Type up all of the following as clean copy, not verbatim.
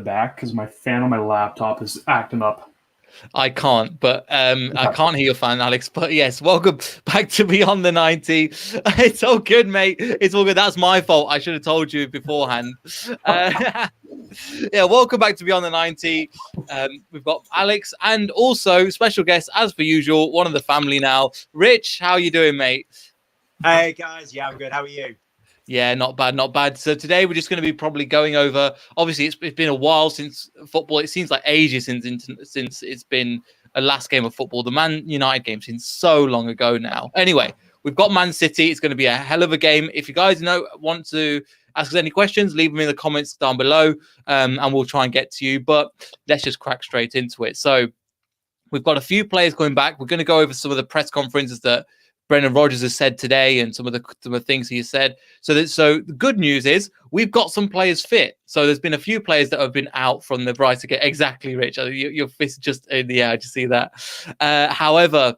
back because my fan on my laptop is acting up. I can't, but I can't hear your fan, Alex. But yes, welcome back to Beyond the 90. It's all good, mate. It's all good. That's my fault. I should have told you beforehand. Yeah, welcome back to Beyond the 90. We've got Alex and also special guest, as per usual, one of the family now. Rich, how you doing, mate? Hey, guys. Yeah, I'm good. How are you? Yeah, not bad, not bad. So today we're just going to be probably going over. Obviously, it's been a while since football. It seems like ages since it's been a last game of football. The Man United game seems so long ago now. Anyway, we've got Man City. It's going to be a hell of a game. If you guys want to ask us any questions, leave them in the comments down below, and we'll try and get to you. But let's just crack straight into it. So we've got a few players coming back. We're going to go over some of the press conferences that Brendan Rodgers has said today and some of the things he has said. So the good news is we've got some players fit. So there's been a few players that have been out from the Brighton game. Exactly, Rich. Your fist just in the air. I just see that. However,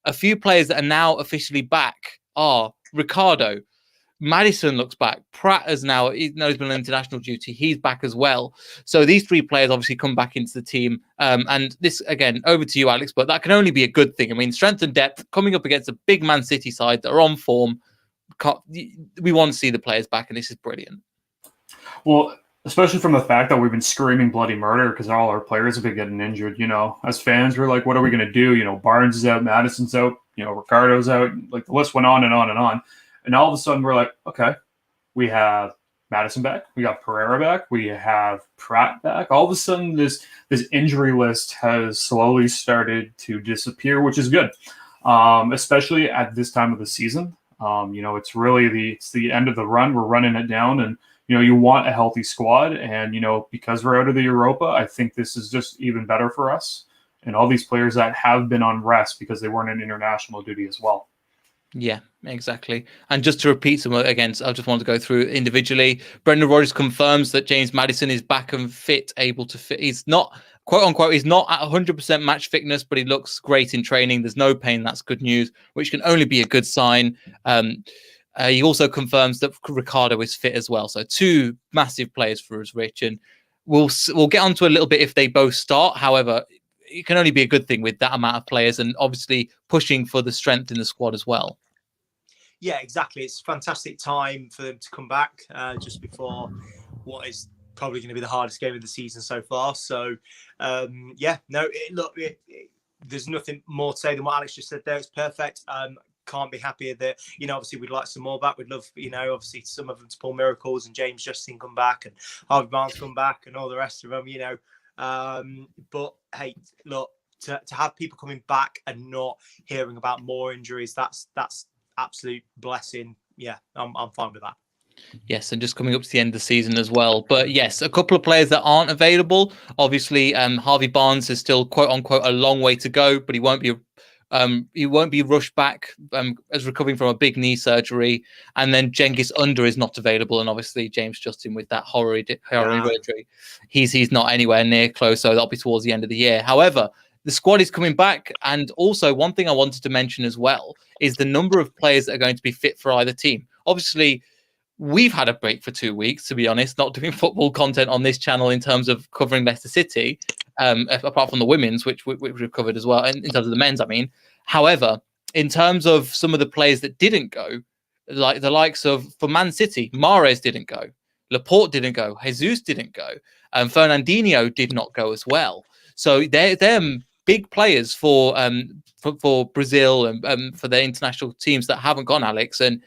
a few players that are now officially back are Ricardo. Maddison looks back. Pratt has now, he's been on international duty. He's back as well. So these three players obviously come back into the team. And this, again, over to you, Alex, but that can only be a good thing. I mean, strength and depth coming up against a big Man City side that are on form. We want to see the players back, and this is brilliant. Well, especially from the fact that we've been screaming bloody murder because all our players have been getting injured. As fans, we're like, what are we going to do? Barnes is out, Maddison's out, Ricardo's out. Like the list went on and on and on. And all of a sudden, we're like, okay, we have Maddison back, we got Pereira back, we have Pratt back. All of a sudden, this injury list has slowly started to disappear, which is good, especially at this time of the season. It's really it's the end of the run. We're running it down, and you want a healthy squad. And because we're out of the Europa, I think this is just even better for us and all these players that have been on rest because they weren't in international duty as well. Yeah, exactly. And just to repeat some again, I just want to go through individually. Brendan Rodgers confirms that James Maddison is back and fit, able to fit. He's not, quote unquote, he's not at 100% match fitness, but he looks great in training. There's no pain. That's good news, which can only be a good sign. He also confirms that Ricardo is fit as well. So two massive players for us, Rich. And we'll get onto a little bit if they both start. However, it can only be a good thing with that amount of players and obviously pushing for the strength in the squad as well. Yeah, exactly. It's a fantastic time for them to come back just before what is probably going to be the hardest game of the season so far. So, there's nothing more to say than what Alex just said there. It's perfect. Can't be happier that, obviously we'd like some more back. We'd love, obviously some of them to pull miracles and James Justin come back and Harvey Barnes come back and all the rest of them, But, hey, look, to have people coming back and not hearing about more injuries, that's absolute blessing. Yeah, I'm fine with that. Yes, and just coming up to the end of the season as well. But yes, a couple of players that aren't available. Obviously, Harvey Barnes is still quote unquote a long way to go, but he won't be rushed back as recovering from a big knee surgery. And then Cengiz Under is not available, and obviously James Justin with that horror injury, he's not anywhere near close. So that'll be towards the end of the year. However, the squad is coming back. And also one thing I wanted to mention as well is the number of players that are going to be fit for either team. Obviously, we've had a break for 2 weeks, to be honest, not doing football content on this channel in terms of covering Leicester City, apart from the women's, which we've covered as well, in terms of the men's, I mean. However, in terms of some of the players that didn't go, like the likes of, for Man City, Mahrez didn't go, Laporte didn't go, Jesus didn't go, and Fernandinho did not go as well. So they're big players for Brazil and for their international teams that haven't gone, Alex. And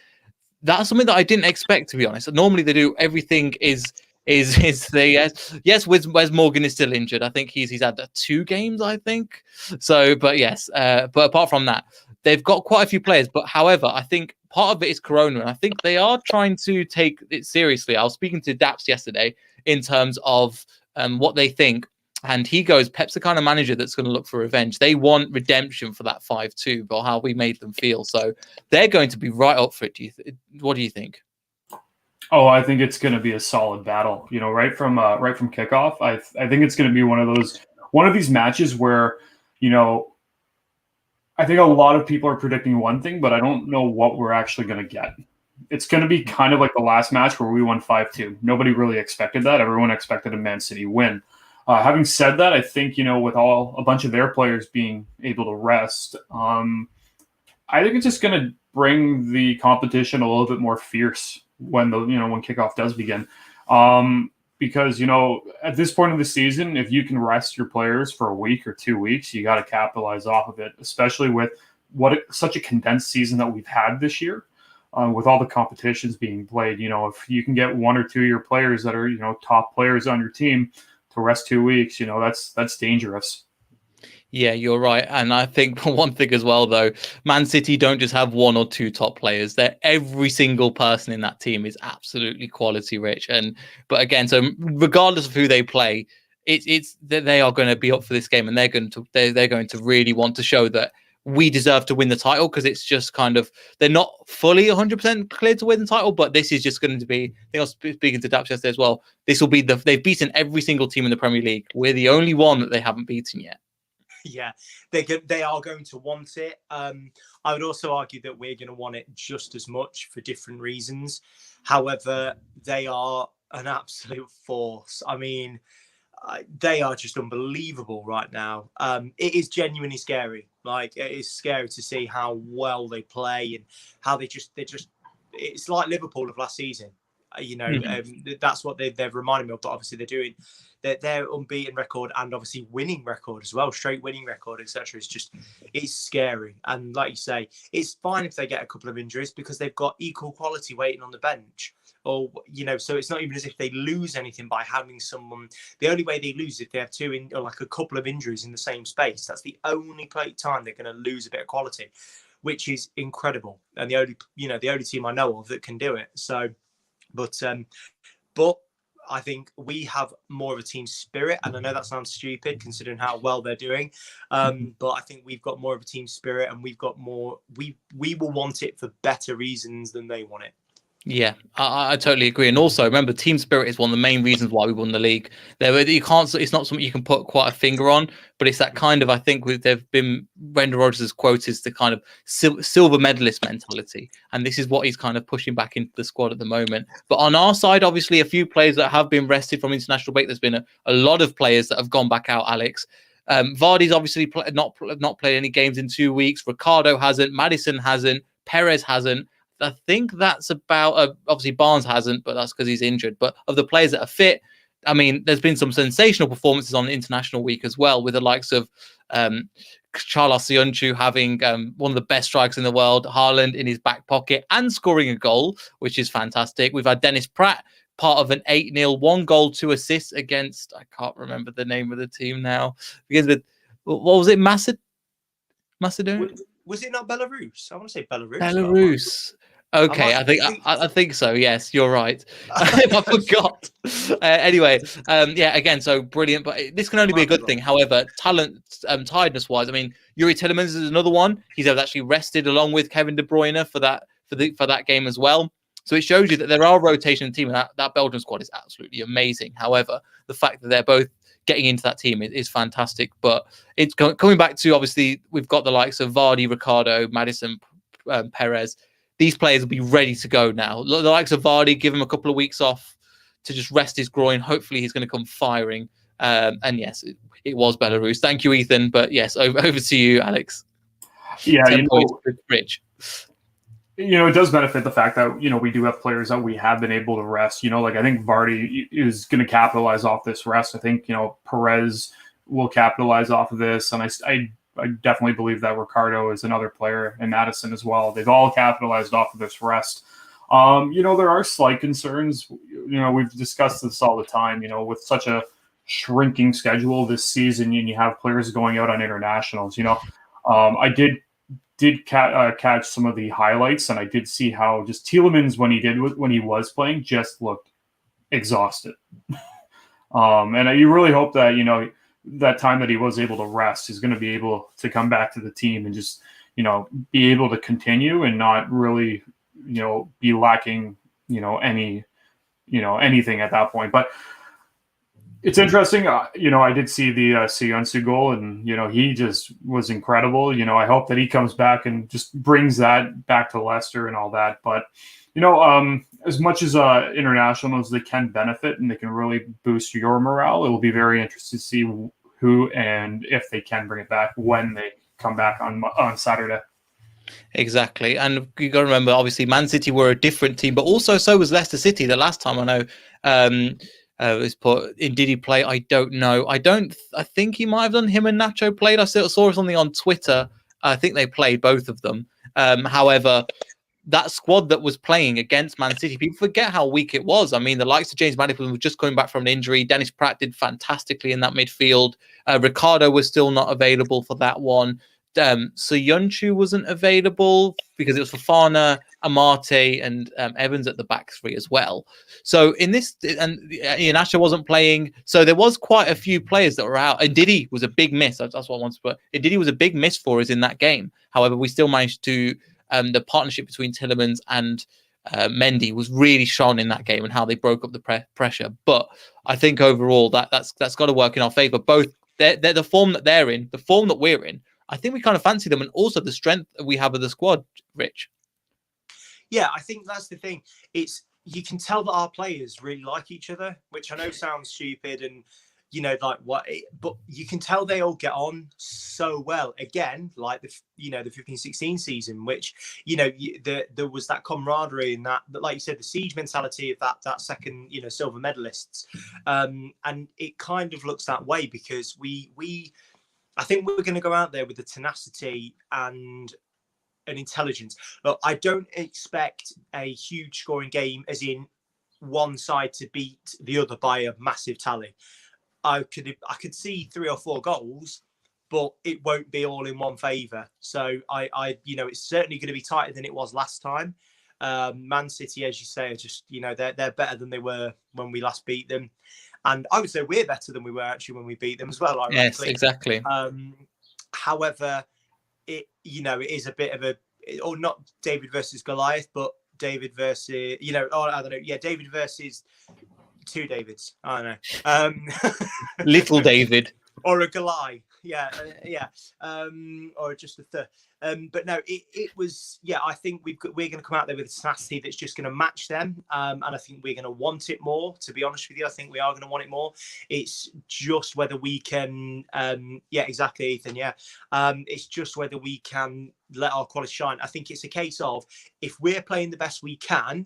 that's something that I didn't expect, to be honest. Normally they do everything is the yes. Wes Morgan is still injured. I think he's had 2 games, I think. So, but yes, but apart from that, they've got quite a few players. But however, I think part of it is Corona, and I think they are trying to take it seriously. I was speaking to Daps yesterday in terms of what they think. And he goes, Pep's the kind of manager that's going to look for revenge. They want redemption for that 5-2, or how we made them feel. So they're going to be right up for it. What do you think? Oh, I think it's going to be a solid battle. Right from kickoff. I think it's going to be one of these matches where, I think a lot of people are predicting one thing, but I don't know what we're actually going to get. It's going to be kind of like the last match where we won 5-2. Nobody really expected that. Everyone expected a Man City win. Having said that, I think, with a bunch of their players being able to rest, I think it's just going to bring the competition a little bit more fierce when when kickoff does begin. Because, at this point of the season, if you can rest your players for a week or 2 weeks, you got to capitalize off of it, especially with such a condensed season that we've had this year, with all the competitions being played. If you can get 1 or 2 of your players that are, top players on your team to rest 2 weeks, that's dangerous. Yeah, you're right. And I think one thing as well, though, Man City don't just have 1 or 2 top players. Every single person in that team is absolutely quality rich. But again, so regardless of who they play, it's that they are going to be up for this game, and they're going to really want to show that we deserve to win the title, because it's just kind of, they're not fully 100% clear to win the title, but this is just going to be, I think I was speaking to Daps yesterday as well, this will be they've beaten every single team in the Premier League. We're the only one that they haven't beaten yet. Yeah, they are going to want it. I would also argue that we're going to want it just as much for different reasons. However, they are an absolute force. I mean, they are just unbelievable right now. It is genuinely scary. Like, it is scary to see how well they play and how they're just. It's like Liverpool of last season. That's what they've reminded me of. But obviously, they're doing their unbeaten record and obviously winning record as well, straight winning record, etc. It's scary. And like you say, it's fine if they get a couple of injuries, because they've got equal quality waiting on the bench. Or so it's not even as if they lose anything by having someone. The only way they lose is if they have a couple of injuries in the same space. That's the only time they're going to lose a bit of quality, which is incredible. And the only team I know of that can do it. So. But I think we have more of a team spirit, and I know that sounds stupid considering how well they're doing. But I think we've got more of a team spirit, and we've got more. We will want it for better reasons than they want it. Yeah, I totally agree. And also, remember, team spirit is one of the main reasons why we won the league. You can't. It's not something you can put quite a finger on, but it's that kind of. I think they've been Brendan Rodgers' quote is the kind of silver medalist mentality, and this is what he's kind of pushing back into the squad at the moment. But on our side, obviously, a few players that have been rested from international break. There's been a lot of players that have gone back out. Alex, Vardy's obviously not played any games in 2 weeks. Ricardo hasn't. Maddison hasn't. Perez hasn't. I think that's about, obviously Barnes hasn't, but that's because he's injured. But of the players that are fit, I mean, there's been some sensational performances on the international week as well, with the likes of Charles Sionchu having one of the best strikes in the world, Haaland in his back pocket and scoring a goal, which is fantastic. We've had Dennis Pratt, part of an 8-0, 1 goal, 2 assists against, I can't remember the name of the team now. Because what was it, Macedonia? Was it not Belarus? I want to say Belarus. Belarus. Okay, I think so. Yes, you're right. I forgot. Anyway, yeah, again, so brilliant, but this can only be a good thing. However, talent, tiredness wise, I mean, Yuri Tillemans is another one. He's actually rested along with Kevin De Bruyne for that game as well. So it shows you that there are rotation in the team, and that Belgian squad is absolutely amazing. However, the fact that they're both getting into that team is fantastic. But it's coming back to, obviously, we've got the likes of Vardy, Ricardo, Maddison, Perez. These players will be ready to go now. The likes of Vardy, give him a couple of weeks off to just rest his groin. Hopefully he's going to come firing. And yes, it was Belarus. Thank you, Ethan. But yes, over to you, Alex. Yeah, Rich. It does benefit the fact that, we do have players that we have been able to rest. Like, I think Vardy is going to capitalize off this rest. I think, Perez will capitalize off of this. And I definitely believe that Ricardo is another player, and Maddison as well. They've all capitalized off of this rest. There are slight concerns. We've discussed this all the time, with such a shrinking schedule this season, and you have players going out on internationals. I did catch some of the highlights, and I did see how just Tielemans, when he was playing, just looked exhausted. And you really hope that, that time that he was able to rest is going to be able to come back to the team and just, be able to continue and not really, be lacking, anything at that point. But It's interesting. I did see the Sionsu goal, and he just was incredible. I hope that he comes back and just brings that back to Leicester and all that. But as much as internationals, they can benefit and they can really boost your morale. It will be very interesting to see who and if they can bring it back when they come back on Saturday. Exactly. And you got to remember, obviously, Man City were a different team, but also so was Leicester City the last time. I know was put in. Did he play? I don't know. I think he might have done. Him and Nacho played. I saw something on Twitter. I think they played, both of them. However, that squad that was playing against Man City, people forget how weak it was. I mean, the likes of James Maddison was just coming back from an injury. Dennis Pratt did fantastically in that midfield. Ricardo was still not available for that one. Soyuncu wasn't available because it was Fofana, Amate, and Evans at the back three as well. So in this, and Ian Asher wasn't playing. So there was quite a few players that were out. And Didi was a big miss. That's what I wanted to put. Didi was a big miss for us in that game. However, we still managed to. The partnership between Tielemans and Mendy was really shown in that game and how they broke up the pressure. But I think overall that's got to work in our favour. Both they're the form that they're in, the form that we're in. I think we kind of fancy them, and also the strength that we have of the squad, Rich. Yeah, I think that's the thing. You can tell that our players really like each other, which I know sounds stupid and but you can tell they all get on so well. Again, like the 15-16 season, which there was that camaraderie and that, like you said, the siege mentality of that second silver medalists, and it kind of looks that way because I think we're going to go out there with the tenacity and an intelligence. Look, I don't expect a huge scoring game, as in one side to beat the other by a massive tally. I could see 3 or 4 goals, but it won't be all in one favour. So it's certainly going to be tighter than it was last time. Man City, as you say, are just they're better than they were when we last beat them, and I would say we're better than we were actually when we beat them as well. Ironically. Yes, exactly. However, it is a bit of or not David versus Goliath, but David versus I don't know. Yeah, David versus 2 Davids. I don't know. Little David. Or a Goliath. Yeah. Or just a third. But no, it was, I think we're going to come out there with a tenacity that's just going to match them. And I think we're going to want it more, to be honest with you. I think we are going to want it more. It's just whether we can, exactly, Ethan. Yeah. It's just whether we can let our quality shine. I think it's a case of, if we're playing the best we can,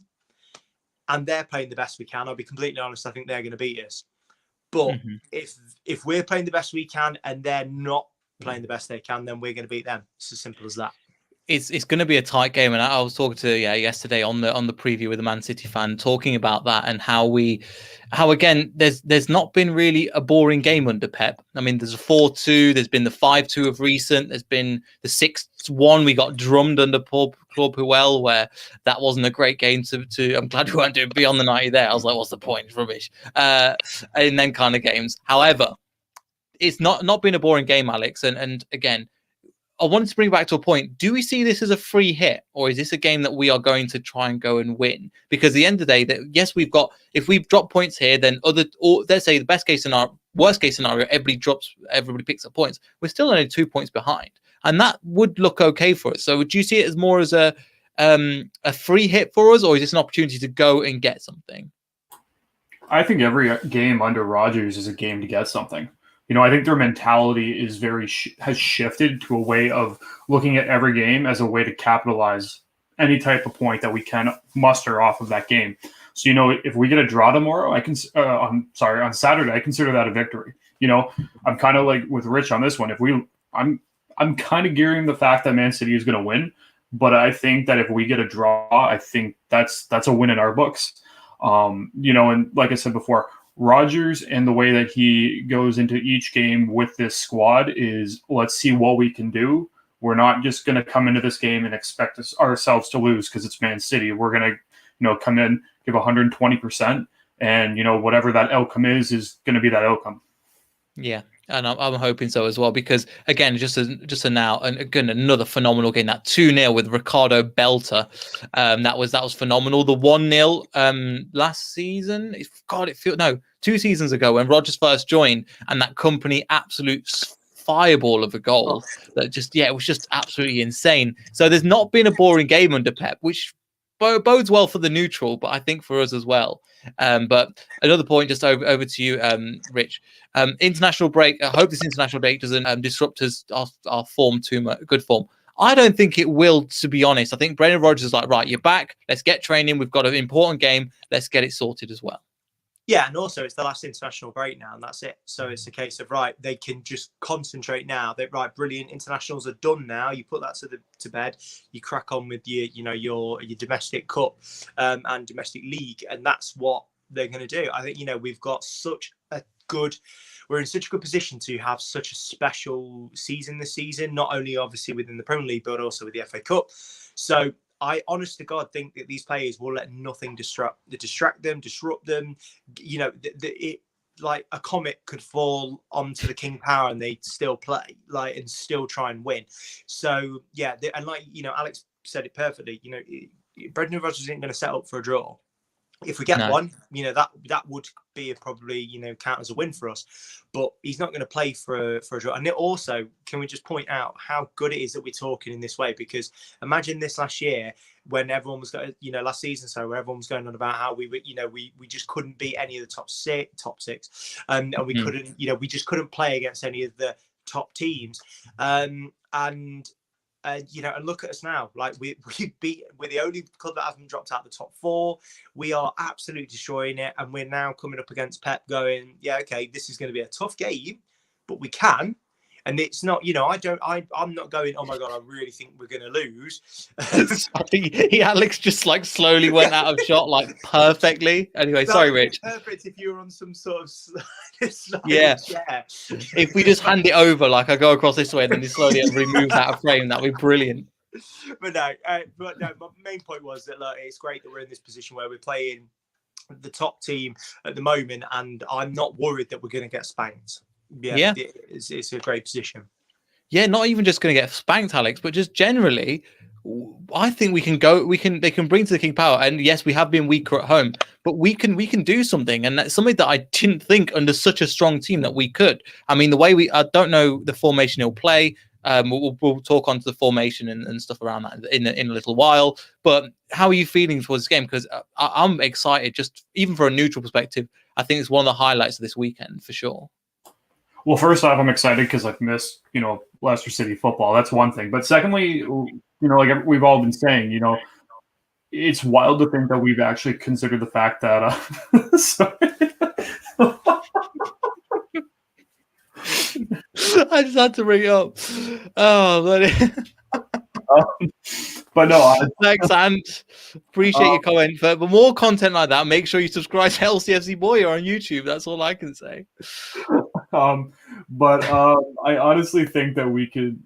and they're playing the best we can, I'll be completely honest, I think they're going to beat us. But if we're playing the best we can and they're not playing the best they can, then we're going to beat them. It's as simple as that. It's going to be a tight game, and I was talking to yesterday on the preview with a Man City fan, talking about that and how again there's not been really a boring game under Pep. I mean, there's a 4-2, there's been the 5-2 of recent, there's been the 6-1 we got drummed under Claude Puel, where that wasn't a great game to I'm glad we weren't doing beyond the 90 there. I was like, what's the point? It's rubbish. In them kind of games. However, it's not been a boring game, Alex, and again, I wanted to bring back to a point. Do we see this as a free hit, or is this a game that we are going to try and go and win? Because at the end of the day, yes, if we've dropped points here, then let's say the worst case scenario, everybody picks up points. We're still only 2 points behind, and that would look okay for us. So would you see it as more as a free hit for us, or is this an opportunity to go and get something? I think every game under Rodgers is a game to get something. I think their mentality is has shifted to a way of looking at every game as a way to capitalize any type of point that we can muster off of that game. So, if we get a draw tomorrow, on Saturday, I consider that a victory. I'm kind of like with Rich on this one. I'm kind of gearing the fact that Man City is going to win, but I think that if we get a draw, I think that's a win in our books. And like I said before, Rodgers and the way that he goes into each game with this squad is, let's see what we can do. We're not just going to come into this game and expect ourselves to lose because it's Man City. We're going to, come in, give 120%, and whatever that outcome is going to be that outcome. Yeah. And I'm hoping so as well, because again, just a now, and again, another phenomenal game. That 2-0 with Ricardo Belter, that was phenomenal. The 1-0 last season, it feels no 2 seasons ago when Rodgers first joined, and that company absolute fireball of a goal that just it was just absolutely insane. So there's not been a boring game under Pep, which bodes well for the neutral, but I think for us as well. But another point, just over to you, Rich. International break. I hope this international break doesn't disrupt our form too much. Good form. I don't think it will, to be honest. I think Brendan Rodgers is like, right, you're back. Let's get training. We've got an important game. Let's get it sorted as well. Yeah, and also it's the last international break now, and that's it. So it's a case of, right, they can just concentrate now. That right, brilliant, internationals are done now. You put that to bed. You crack on with your domestic cup and domestic league, and that's what they're going to do. I think we've got we're in such a good position to have such a special season this season, not only obviously within the Premier League, but also with the FA Cup. So I honest to God think that these players will let nothing distract them, disrupt them. Like a comet could fall onto the King Power and they'd still play, and still try and win. So yeah, and Alex said it perfectly. Brendan Rodgers isn't going to set up for a draw. If we get one, that would be probably count as a win for us. But he's not going to play for a draw. And also, can we just point out how good it is that we're talking in this way? Because imagine this last year when everyone was going, last season, where everyone was going on about how we just couldn't beat any of the top six, and we couldn't, we just couldn't play against any of the top teams, and look at us now. Like we're the only club that hasn't dropped out the top 4. We are absolutely destroying it, and we're now coming up against Pep, going, yeah, okay, this is going to be a tough game, but we can. And it's not, I'm not going, oh my God, I really think we're going to lose. I think Alex just slowly went out of shot, perfectly. Anyway, sorry, Rich. Perfect if you were on some sort of yeah. chair. If we just hand it over, I go across this way and then he slowly removes out of frame, that'd be brilliant. But no, my main point was that it's great that we're in this position where we're playing the top team at the moment, and I'm not worried that we're going to get spanked. Yeah. It's a great position. Yeah, not even just going to get spanked, Alex, but just generally, I think they can bring to the King Power. And yes, we have been weaker at home, but we can do something. And that's something that I didn't think under such a strong team that we could. I mean, the way I don't know the formation he'll play. We'll talk onto the formation and stuff around that in a little while. But how are you feeling towards this game? Because I'm excited, just even for a neutral perspective. I think it's one of the highlights of this weekend for sure. Well, first off, I'm excited because I've missed, Leicester City football. That's one thing. But secondly, like we've all been saying, it's wild to think that we've actually considered the fact that. I just had to bring it up. Oh, but no, thanks, Ant. Appreciate your comment. For more content like that, make sure you subscribe to LCFC Boy on YouTube. That's all I can say. But I honestly think that we could.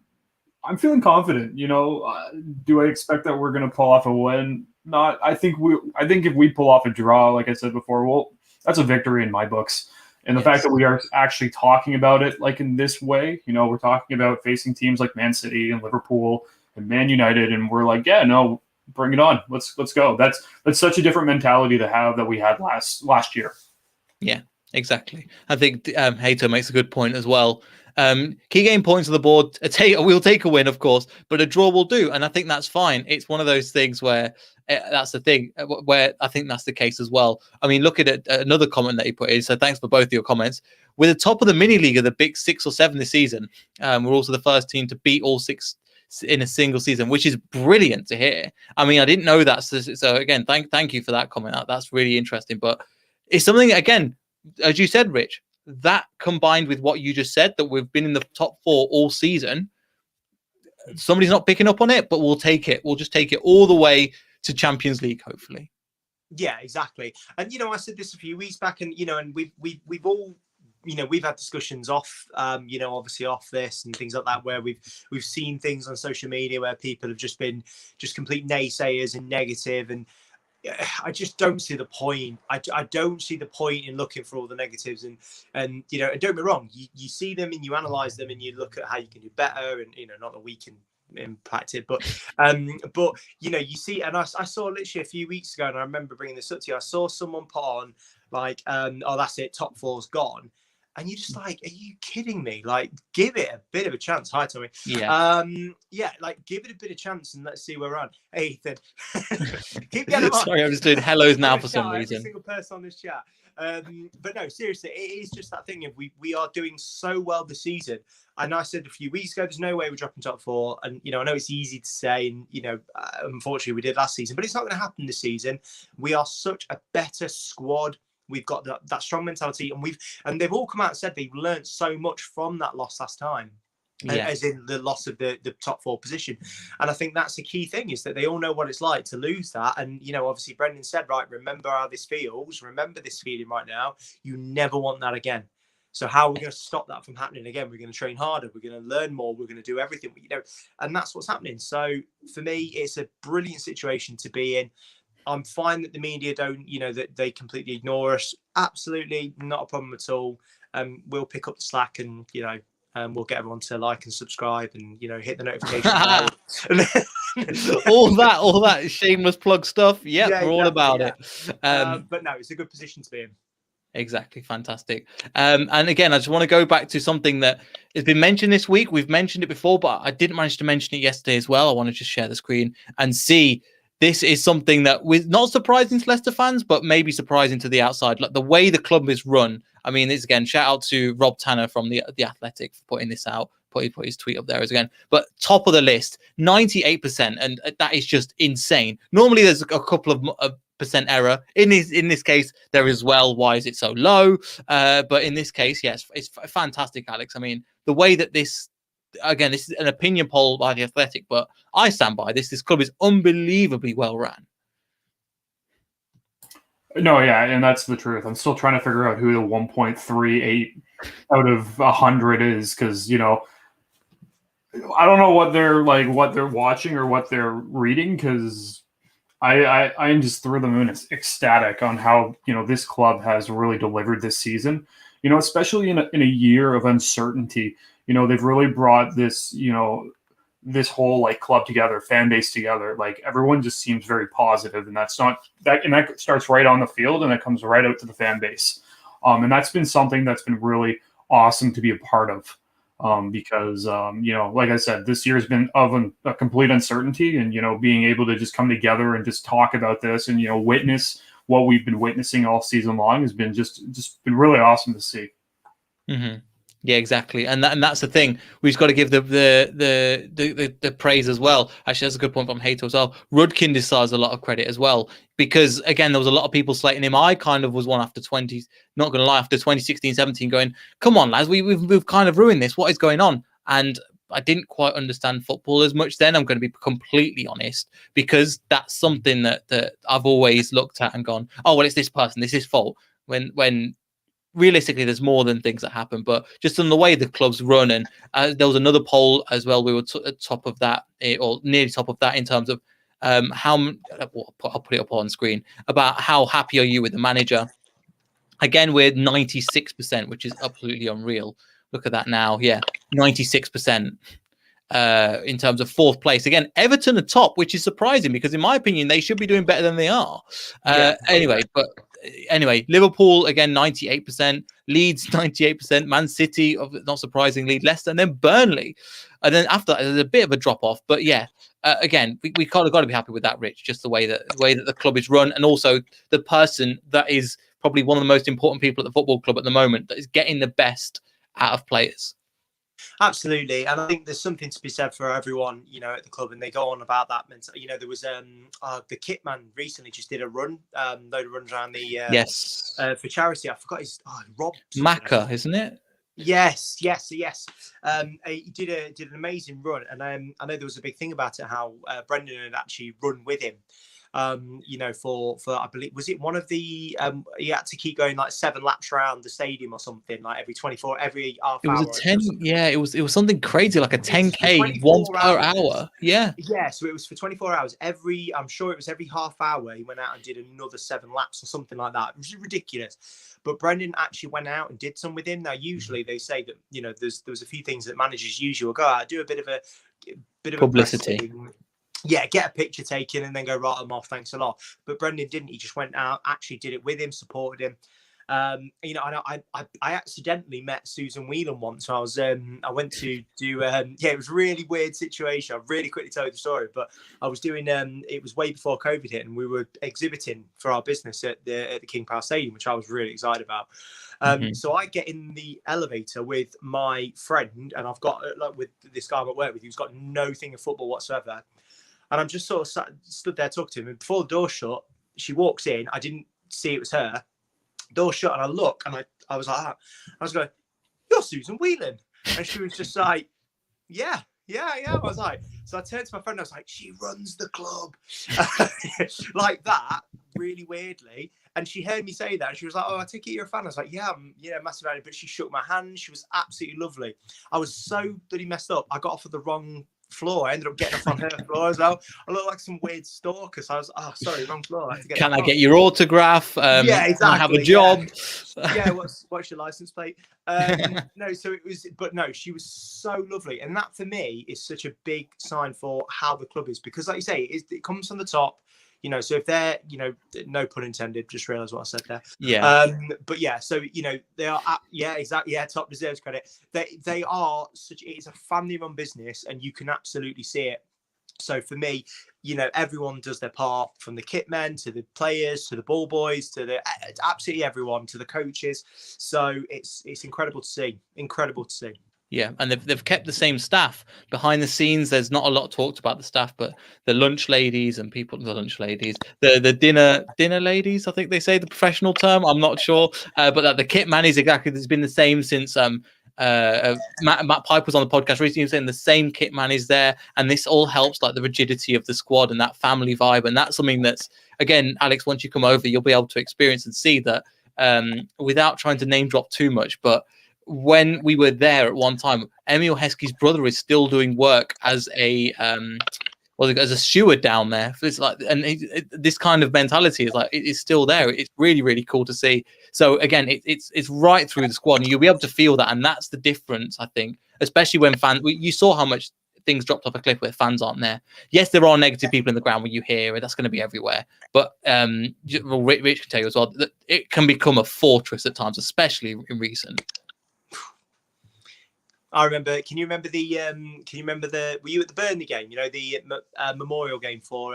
I'm feeling confident. Do I expect that we're going to pull off a win? Not. I think if we pull off a draw, like I said before, well, that's a victory in my books. And the fact that we are actually talking about it in this way, we're talking about facing teams like Man City and Liverpool and Man United, and we're like, yeah, no, bring it on. Let's go. That's such a different mentality to have that we had last year. Yeah, exactly. I think Hato makes a good point as well. Key game points on the board. We'll take a win, of course, but a draw will do, and I think that's fine. It's one of those things where that's the thing where I think that's the case as well. I mean, look at it. Another comment that he put in. So thanks for both of your comments. We're the top of the mini league of the big 6 or 7 this season. We're also the first team to beat all 6 in a single season, which is brilliant to hear. I mean, I didn't know that. So again, thank you for that comment. That's really interesting. But it's something, again, as you said, Rich, that combined with what you just said, that we've been in the top 4 all season, somebody's not picking up on it, but we'll take it. We'll just take it all the way to Champions League, hopefully. Yeah, exactly. And I said this a few weeks back, and and we've all we've had discussions off obviously off this and things like that, where we've seen things on social media where people have just been complete naysayers and negative, and I just don't see the point. I don't see the point in looking for all the negatives, and and don't get me wrong, you see them and you analyze them and you look at how you can do better, and not that we can impact it, but you see, and I saw literally a few weeks ago, and I remember bringing this up to you. I saw someone put on like, oh, that's it, top four's gone. And you're just like, are you kidding me? Like, give it a bit of a chance. Hi, Tommy. Yeah. Like, give it a bit of chance and let's see where we're on. Hey, Ethan. Keep getting on. Sorry, I'm just doing hellos now for some reason. Every single person on this chat. But no, seriously, it is just that thing of we are doing so well this season. And I said a few weeks ago, there's no way we're dropping top four. And, I know it's easy to say, and, unfortunately we did last season, but it's not going to happen this season. We are such a better squad. We've got that strong mentality, and they've all come out and said they've learned so much from that loss last time, as in the loss of the top four position. And I think that's the key thing, is that they all know what it's like to lose that. And, obviously Brendan said, right, remember how this feels, remember this feeling right now. You never want that again. So how are we going to stop that from happening again? We're going to train harder. We're going to learn more. We're going to do everything, and that's what's happening. So for me, it's a brilliant situation to be in. I'm fine that the media don't, that they completely ignore us. Absolutely not a problem at all. We'll pick up the slack, and we'll get everyone to like and subscribe, and hit the notification bell. all that shameless plug stuff. Yep, we're all about it. But no, it's a good position to be in. Exactly, fantastic. And again, I just want to go back to something that has been mentioned this week. We've mentioned it before, but I didn't manage to mention it yesterday as well. I want to just share the screen and see. This is something that was not surprising to Leicester fans, but maybe surprising to the outside. Like the way the club is run. I mean, this again, shout out to Rob Tanner from the Athletic for putting this out. Put his tweet up there as again. But top of the list, 98%, and that is just insane. Normally, there's a couple of percent error. In this case, there is why is it so low? But in this case, yes, it's fantastic, Alex. I mean, the way that this. Again, this is an opinion poll by the Athletic, but I stand by this. This club is unbelievably well run. No, yeah, and that's the truth. I'm still trying to figure out who the 1.38 out of 100 is, because I don't know what they're watching or what they're reading, because I am just through the moon ecstatic on how this club has really delivered this season. Especially in a year of uncertainty. They've really brought this, this whole club together, fan base together. Everyone just seems very positive, and that starts right on the field, and it comes right out to the fan base. And that's been something that's been really awesome to be a part of. Because like I said, this year has been of a complete uncertainty, and being able to just come together and just talk about this and witness what we've been witnessing all season long has been just been really awesome to see. Mm-hmm. Yeah, exactly, and that's the thing. We've just got to give the praise as well. Actually, that's a good point from Hato as well. Rudkin deserves a lot of credit as well, because again, there was a lot of people slating him. I kind of was one after 20. Not going to lie, after 2016-17, going, "Come on, lads, we've kind of ruined this. What is going on?" And I didn't quite understand football as much then. I'm going to be completely honest, because that's something that I've always looked at and gone, "Oh, well, it's this person, this is his fault." When realistically, there's more than things that happen, but just on the way the club's run. And there was another poll as well. We were at top of that, or nearly top of that, in terms of how. I'll put it up on screen, about how happy are you with the manager. Again, we're 96%, which is absolutely unreal. Look at that now. Yeah, 96%. In terms of fourth place. Again, Everton are top, which is surprising, because in my opinion, they should be doing better than they are. Anyway, Liverpool, again, 98%. Leeds, 98%. Man City, not surprisingly, Leicester, and then Burnley. And then after that, there's a bit of a drop-off. But yeah, again, we kind of got to be happy with that, Rich, just the way that the club is run, and also the person that is probably one of the most important people at the football club at the moment, that is getting the best out of players. Absolutely, and I think there's something to be said for everyone, at the club, and they go on about that. There was the kit man recently just did a run, load of runs around the for charity. I forgot his Rob Macca, isn't it? Yes. He did an amazing run, and I know there was a big thing about it, how Brendan had actually run with him. You know, for I believe, was it one of the he had to keep going like 7 laps around the stadium or something, like every half It was hour. a 10. Yeah, it was something crazy, like a 10K once per hour. Yeah. Yeah, so it was for 24 hours. I'm sure it was every half hour he went out and did another 7 laps or something like that. It was ridiculous. But Brendan actually went out and did some with him. Now, usually they say that, you know, there was a few things that managers usually will go out, do a bit of Publicity. Yeah, get a picture taken and then go, right, I'm off, thanks a lot. But Brendan didn't. He just went out, actually did it with him, supported him. You know, I accidentally met Susan Whelan once. I went to do it was a really weird situation. I'll really quickly tell you the story, but I was doing it was way before COVID hit, and we were exhibiting for our business at the King Power Stadium, which I was really excited about. So I get in the elevator with my friend, and I've got like with this guy I'm at work with who's got no thing of football whatsoever, and I'm just sort of stood there talking to him, and before the door shut, she walks in. I didn't see it was her. Door shut, and I look, and I was like, I was going, "You're Susan Whelan," and she was just like, "Yeah." I was like, so I turned to my friend, and I was like, "She runs the club," like that, really weirdly. And she heard me say that, and she was like, "Oh, I take it you're a fan." I was like, "Yeah, I'm, massive fan." But she shook my hand. She was absolutely lovely. I was so bloody messed up. I got off of the wrong floor. I ended up getting off on her floor as well. I looked like some weird stalker. So I was, sorry, wrong floor. I had to get Can I get your autograph? Yeah, exactly. Can I have a job? Yeah, what's your license plate? No, so it was, but no, she was so lovely, and that for me is such a big sign for how the club is, because, like you say, it comes from the top. You know, so if they're, no pun intended, just realised what I said there. Yeah. But yeah, so they are. Yeah, exactly. Yeah, top deserves credit. They are such. It is a family-run business, and you can absolutely see it. So for me, everyone does their part, from the kit men to the players to the ball boys to absolutely everyone, to the coaches. So it's incredible to see. Incredible to see. Yeah, and they've kept the same staff behind the scenes. There's not a lot talked about the staff, but the lunch ladies and people, the lunch ladies, the dinner ladies, I think they say, the professional term. I'm not sure, but that the kit man is exactly, there's been the same since Matt Pipe was on the podcast recently, saying the same kit man is there, and this all helps like the rigidity of the squad and that family vibe, and that's something that's, again, Alex, once you come over, you'll be able to experience and see that without trying to name drop too much, but when we were there at one time, Emil Heskey's brother is still doing work as a as a steward down there. It's like, and this kind of mentality is like, it's still there. It's really, really cool to see. So again, it's right through the squad, and you'll be able to feel that, and that's the difference, I think, especially when fans. You saw how much things dropped off a cliff where fans aren't there. Yes, there are negative people in the ground when you hear it. That's going to be everywhere. But Rich can tell you as well that it can become a fortress at times, especially in recent. I remember. Can you remember the? Were you at the Burnley game? The memorial game for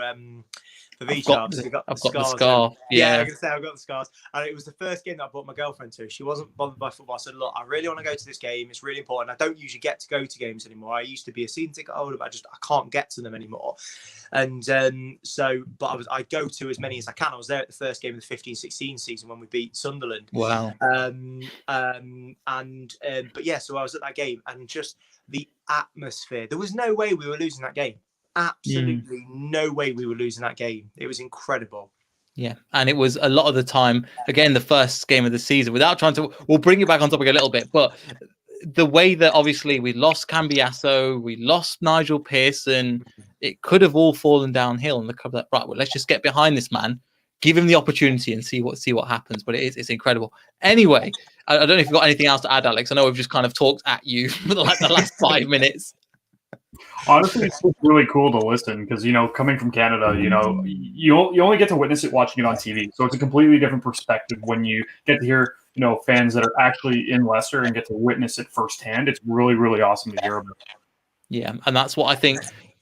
Vichar. I've got the scar. Yeah, I'm gonna say I've got the scars. And it was the first game that I brought my girlfriend to. She wasn't bothered by football. I said, "Look, I really want to go to this game. It's really important. I don't usually get to go to games anymore. I used to be a season ticket holder, but I can't get to them anymore." And but I go to as many as I can. I was there at the first game of the 15-16 season when we beat Sunderland. Wow. But yeah, so I was at that game, and just the atmosphere. There was no way we were losing that game. Absolutely no way we were losing that game. It was incredible. Yeah, and it was a lot of the time, again, the first game of the season, without trying to, we'll bring it back on topic a little bit, but the way that obviously we lost Cambiasso, we lost Nigel Pearson, it could have all fallen downhill, and the club like, right, well, let's just get behind this man, give him the opportunity and see what happens. But it's incredible. Anyway, I don't know if you've got anything else to add, Alex. I know we've just kind of talked at you for the last 5 minutes. Honestly, it's really cool to listen because, coming from Canada, you only get to witness it watching it on TV. So it's a completely different perspective when you get to hear, fans that are actually in Leicester and get to witness it firsthand. It's really, really awesome to hear about. Yeah, and that's what I think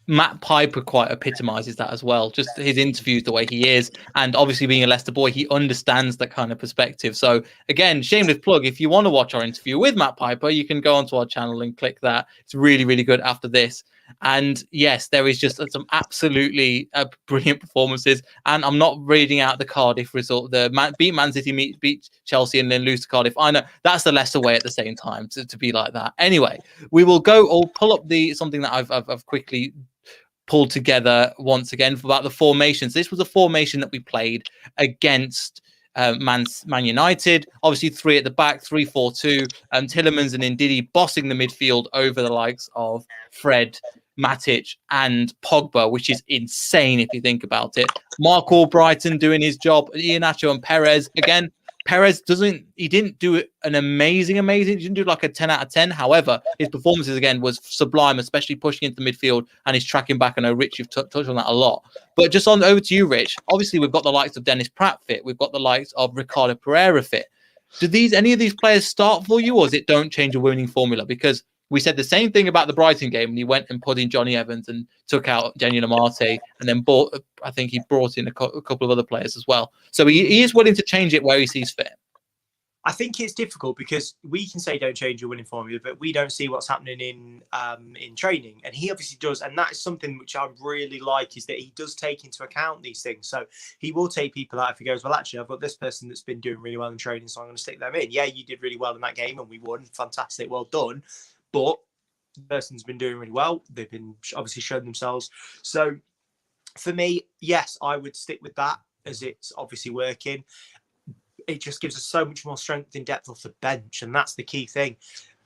Matt Piper quite epitomizes that as well. Just his interviews, the way he is, and obviously being a Leicester boy, he understands that kind of perspective. So again, shameless plug, if you want to watch our interview with Matt Piper, you can go onto our channel and click that. It's really, really good after this. And yes, there is just some absolutely brilliant performances. And I'm not reading out the Cardiff result. Beat Man City, beat Chelsea, and then lose to Cardiff. I know that's the Leicester way at the same time to be like that. Anyway, we will go or pull up something that I've quickly pulled together once again about the formations. This was a formation that we played against Man United. Obviously, 3 at the back, 3-4-2. Tielemans and Ndidi bossing the midfield over the likes of Fred, Matic, and Pogba, which is insane if you think about it. Mark Albrighton doing his job. Iheanacho and Perez again. Perez didn't do an amazing. He didn't do like a 10 out of 10. However, his performances again was sublime, especially pushing into midfield and his tracking back. I know, Rich, you've touched on that a lot. But just on over to you, Rich. Obviously, we've got the likes of Dennis Pratt fit. We've got the likes of Ricardo Pereira fit. Do any of these players start for you, or is it don't change a winning formula? Because we said the same thing about the Brighton game when he went and put in Johnny Evans and took out Daniel Amate, and then I think he brought in a couple of other players as well. So he is willing to change it where he sees fit. I think it's difficult because we can say don't change your winning formula, but we don't see what's happening in training, and he obviously does. And that is something which I really like, is that he does take into account these things. So he will take people out if he goes, well, actually, I've got this person that's been doing really well in training, so I'm going to stick them in. Yeah, you did really well in that game, and we won. Fantastic, well done. But the person's been doing really well. They've been obviously showing themselves. So for me, yes, I would stick with that, as it's obviously working. It just gives us so much more strength in depth off the bench, and that's the key thing.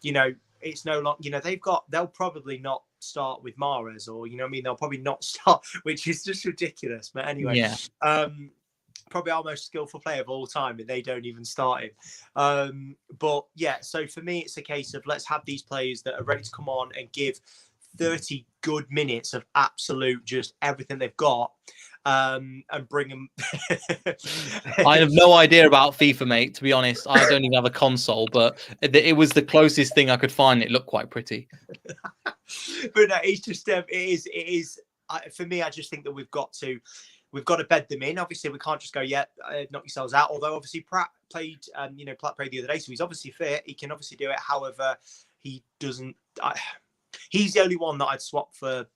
It's no longer, they'll probably not start with Mahrez, or they'll probably not start, which is just ridiculous. But anyway, yeah. Probably our most skillful player of all time, and they don't even start him. But yeah, so for me, it's a case of let's have these players that are ready to come on and give 30 good minutes of absolute just everything they've got, and bring them. I have no idea about FIFA, mate, to be honest. I don't even have a console, but it was the closest thing I could find. It looked quite pretty. But no, it's just it is for me. I just think that we've got to bed them in. Obviously, we can't just go, knock yourselves out. Although obviously Pratt played, Pratt played the other day, so he's obviously fit. He can obviously do it. However, he doesn't. He's the only one that I'd swap for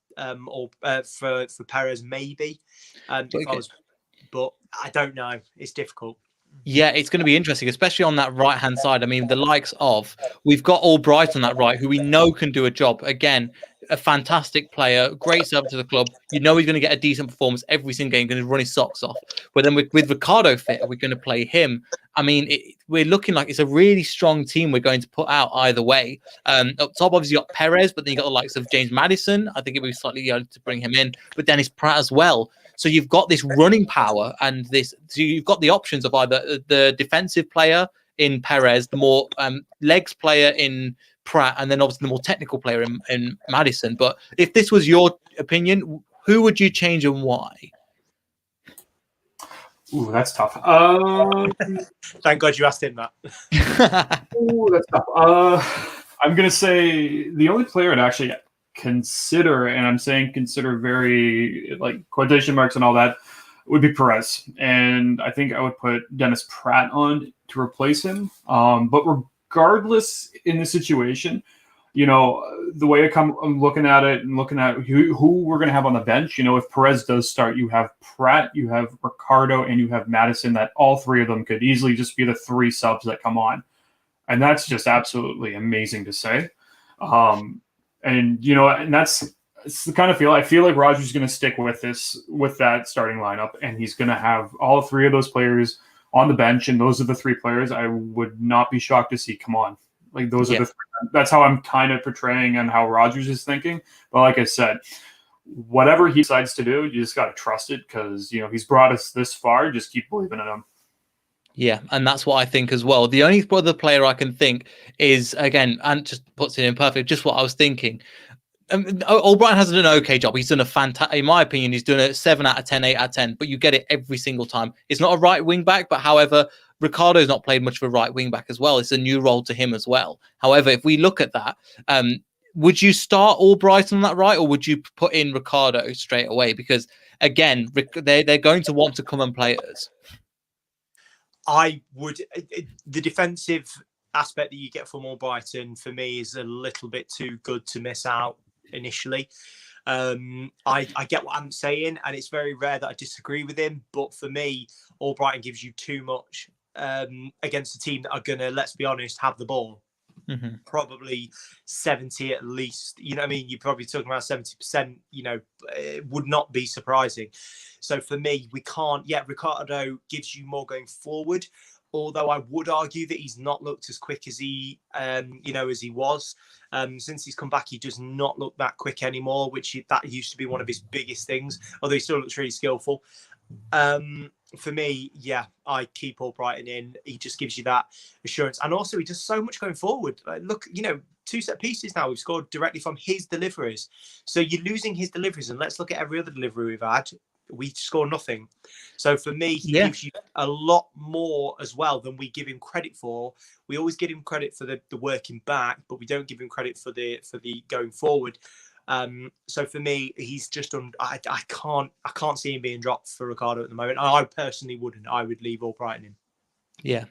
Perez, maybe. But I don't know. It's difficult. Yeah, it's going to be interesting, especially on that right-hand side. I mean, the likes of, we've got Albright on that right, who we know can do a job. Again, a fantastic player, great servant to the club. He's going to get a decent performance every single game, going to run his socks off. But then with Ricardo fit, we're going to play him. I mean, we're looking like it's a really strong team we're going to put out either way. Up top, obviously, you got Perez, but then you got the likes of James Maddison. I think it would be slightly early to bring him in, but Dennis Pratt as well. So you've got this running power, and so you've got the options of either the defensive player in Perez, the more legs player in Pratt, and then obviously the more technical player in Maddison. But if this was your opinion, who would you change and why? Ooh, that's tough. Thank God you asked him that. Ooh, that's tough. I'm going to say the only player I'd actually consider, and I'm saying consider very like quotation marks and all that, would be Perez. And I think I would put Dennis Pratt on to replace him. But regardless in the situation, the way I'm looking at it and looking at who we're going to have on the bench, if Perez does start, you have Pratt, you have Ricardo, and you have Maddison, that all three of them could easily just be the 3 subs that come on. And that's just absolutely amazing to say. And it's the kind of I feel like Roger's going to stick with that starting lineup, and he's going to have all 3 of those players on the bench, and those are the 3 players I would not be shocked to see come on. Like those are the 3. That's how I'm kind of portraying and how Rogers is thinking. But like I said, whatever he decides to do, you just got to trust it, because he's brought us this far. Just keep believing in him. Yeah, and that's what I think as well. The only other player I can think is, again, and just puts it in perfect, just what I was thinking. Albright has done an okay job. He's done a fantastic, in my opinion, he's done a 7 out of 10, 8 out of 10, but you get it every single time. It's not a right wing back, but however, Ricardo's not played much of a right wing back as well. It's a new role to him as well. However, if we look at that, would you start Albright on that right, or would you put in Ricardo straight away? Because again, they're going to want to come and play us. I would. The defensive aspect that you get from Albrighton, for me, is a little bit too good to miss out initially. I get what I'm saying, and it's very rare that I disagree with him. But for me, Albrighton gives you too much against a team that are going to, let's be honest, have the ball. probably 70 at least. You know what I mean? You're probably talking around 70%, you know, it would not be surprising. So for me, we can't, Ricardo gives you more going forward. Although I would argue that he's not looked as quick as he, you know, as he was. Since he's come back, he does not look that quick anymore, that used to be one of his biggest things, although he still looks really skillful. For me, I keep Paul Brighton in. He just gives you that assurance. And also, he does so much going forward. Look, you know, 2 set pieces now we've scored directly from his deliveries. So you're losing his deliveries. And let's look at every other delivery we've had. We score nothing. So for me, he gives you a lot more as well than we give him credit for. We always give him credit for the working back, but we don't give him credit for the going forward. So for me, he's just I can't see him being dropped for Ricardo at the moment. I personally wouldn't. I would leave Albrighton in. Yeah,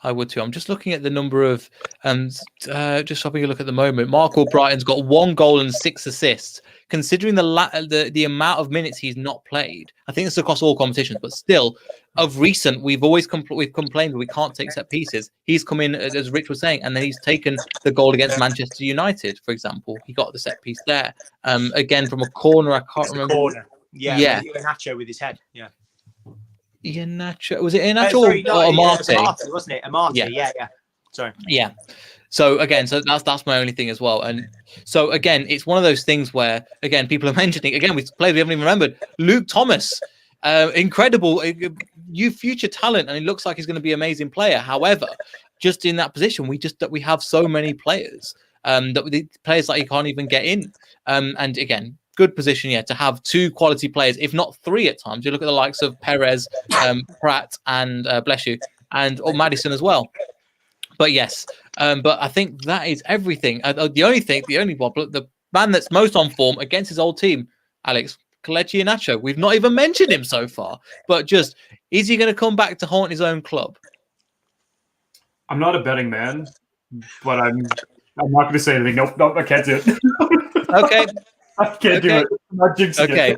I would too. I'm just looking at the number of just having a look at the moment. Mark Albrighton's got 1 goal and 6 assists. Considering the amount of minutes he's not played, I think it's across all competitions, but still, of recent, we've always complained that we can't take set pieces. He's come in, as Rich was saying, and then he's taken the goal against Manchester United, for example. He got the set piece there. Again, from a corner, I can't remember. Corner. Yeah. Nacho with his head. Yeah. Iheanacho. Was it Iheanacho or Amate? Amate, wasn't it? Amate, yeah. Sorry. Yeah. So again, that's my only thing as well. And so again, it's one of those things where, again, people are mentioning, again, we haven't even remembered, Luke Thomas, incredible future talent, and it looks like he's going to be an amazing player. However, just in that position, we have so many players that the players that you can't even get in. And again, good position, to have 2 quality players, if not 3 at times. You look at the likes of Perez, Pratt, and bless you, or Maddison as well. But yes, but I think that is everything. The man that's most on form against his old team, Alex, Kelechi Iheanacho. We've not even mentioned him so far. But just, is he going to come back to haunt his own club? I'm not a betting man, but I'm not going to say anything. Nope, I can't do it. Okay. I can't do it. I'm not jinxing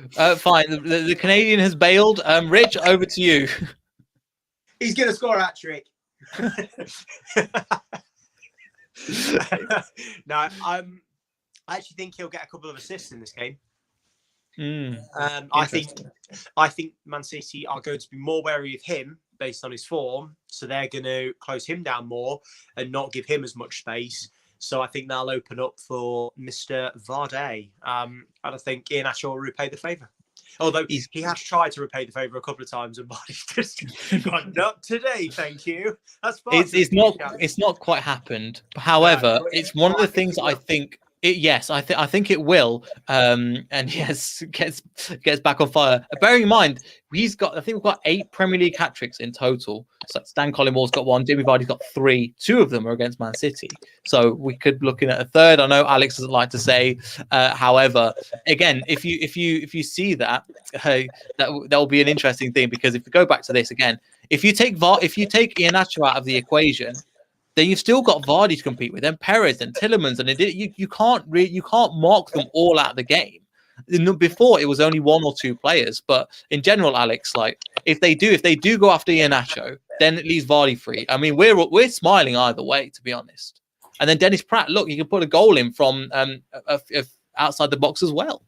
it. Fine. The Canadian has bailed. Rich, over to you. He's going to score a hat-trick. No, I actually think he'll get a couple of assists in this game. I think Man City are going to be more wary of him based on his form, so they're going to close him down more and not give him as much space. So I think they'll open up for Mr. Vardy. And I think Iheanacho will repay the favour. Although he has tried to repay the favour a couple of times, and Vardy's just gone, not today, thank you. That's fine. It's not quite happened. However, it's one of the things that I think. I think it will. And yes, gets back on fire. Bearing in mind, we've got 8 Premier League hat tricks in total. So Stan Collymore got 1, Jamie Vardy's got 3. 2 of them are against Man City. So we could be looking at a third. I know Alex doesn't like to say. However, again, if you see that, that will be an interesting thing, because if you go back to this again, if you take Iheanacho out of the equation, then you've still got Vardy to compete with, and Perez and Tielemans, and you can't mark them all out of the game. Before it was only 1 or 2 players, but in general, Alex, like if they do go after Iheanacho, then it leaves Vardy free. I mean, we're smiling either way, to be honest. And then Dennis Pratt, look, you can put a goal in from outside the box as well.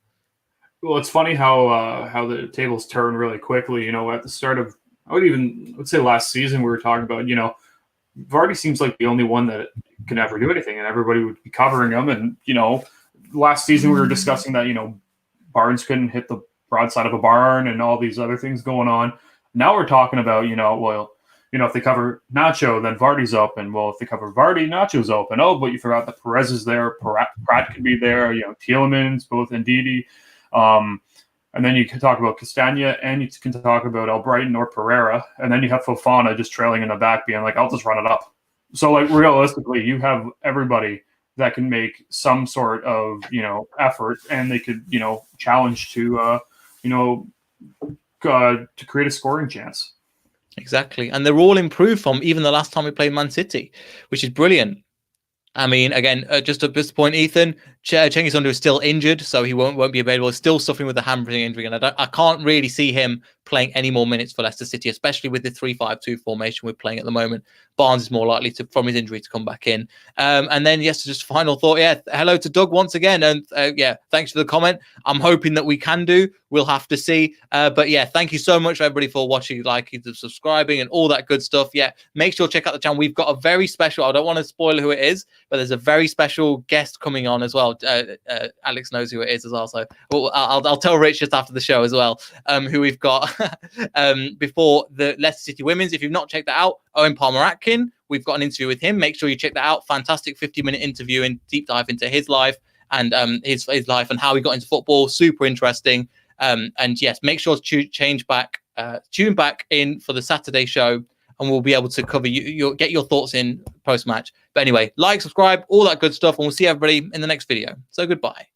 Well, it's funny how the tables turn really quickly. You know, at the start of I would say last season we were talking about, you know, Vardy seems like the only one that can ever do anything, and everybody would be covering him. And, you know, last season we were discussing that, you know, Barnes couldn't hit the broadside of a barn and all these other things going on. Now we're talking about, you know, well, you know, if they cover Nacho, then Vardy's open. Well, if they cover Vardy, Nacho's open. Oh, but you forgot that Perez is there. Pratt could be there. You know, Tielemans, both Ndidi. And then you can talk about Castagna, and you can talk about Albrighton or Pereira. And then you have Fofana just trailing in the back being like, I'll just run it up. So, like, realistically, you have everybody that can make some sort of, you know, effort, and they could, you know, challenge to, to create a scoring chance. Exactly. And they're all improved from even the last time we played Man City, which is brilliant. I mean, again, just at this point, Ethan, Cengiz Under is still injured, so he won't be available. He's still suffering with a hamstring injury, and I can't really see him playing any more minutes for Leicester City, especially with the 3-5-2 formation we're playing at the moment. Barnes is more likely to, from his injury, to come back in. And then, yes, just final thought. Yeah, hello to Doug once again, and yeah, thanks for the comment. I'm hoping that we can do. We'll have to see. But yeah, thank you so much, everybody, for watching, liking, subscribing, and all that good stuff. Yeah, make sure to check out the channel. We've got a very special. I don't want to spoil who it is, but there's a very special guest coming on as well. Alex knows who it is as well, so I'll tell Rich just after the show as well. Who we've got before the Leicester City Women's. If you've not checked that out, Owen Palmer-Atkin. We've got an interview with him. Make sure you check that out. Fantastic 50-minute interview and deep dive into his life and his life and how he got into football. Super interesting. And yes, make sure to tune back in for the Saturday show, and we'll be able to cover get your thoughts in post-match. But anyway, like, subscribe, all that good stuff, and we'll see everybody in the next video. So goodbye.